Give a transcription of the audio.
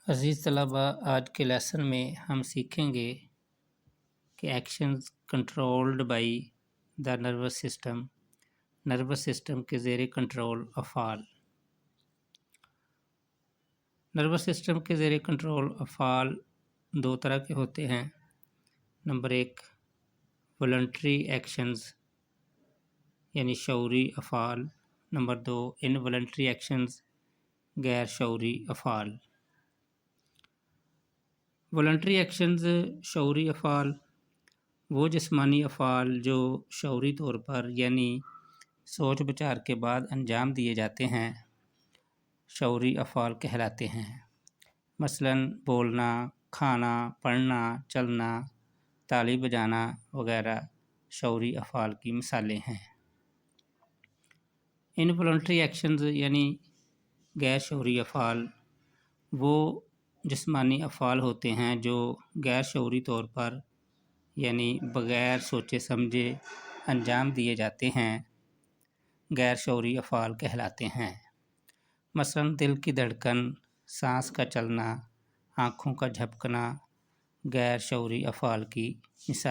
عزیز طلبہ، آج کے لیسن میں ہم سیکھیں گے کہ actions controlled by the nervous system, nervous system کے زیر کنٹرول افعال۔ نروس سسٹم کے زیر کنٹرول افعال دو طرح کے ہوتے ہیں۔ نمبر 1 والنٹری ایکشنز یعنی شعوری افعال، نمبر 2 انوالنٹری ایکشنز غیر شعوری افعال۔ والنٹری ایکشنز شعوری افعال وہ جسمانی افعال جو شعوری طور پر یعنی سوچ بچار کے بعد انجام دیے جاتے ہیں شعوری افعال کہلاتے ہیں۔ مثلاً بولنا، کھانا، پڑھنا، چلنا، تالی بجانا وغیرہ شعوری افعال کی مثالیں ہیں۔ انولنٹری ایکشنز یعنی غیر شعوری افعال وہ جسمانی افعال ہوتے ہیں جو غیر شعوری طور پر یعنی بغیر سوچے سمجھے انجام دیے جاتے ہیں غیر شعوری افعال کہلاتے ہیں۔ مثلاً دل کی دھڑکن، سانس کا چلنا، آنکھوں کا جھپکنا غیر شعوری افعال کی مثال۔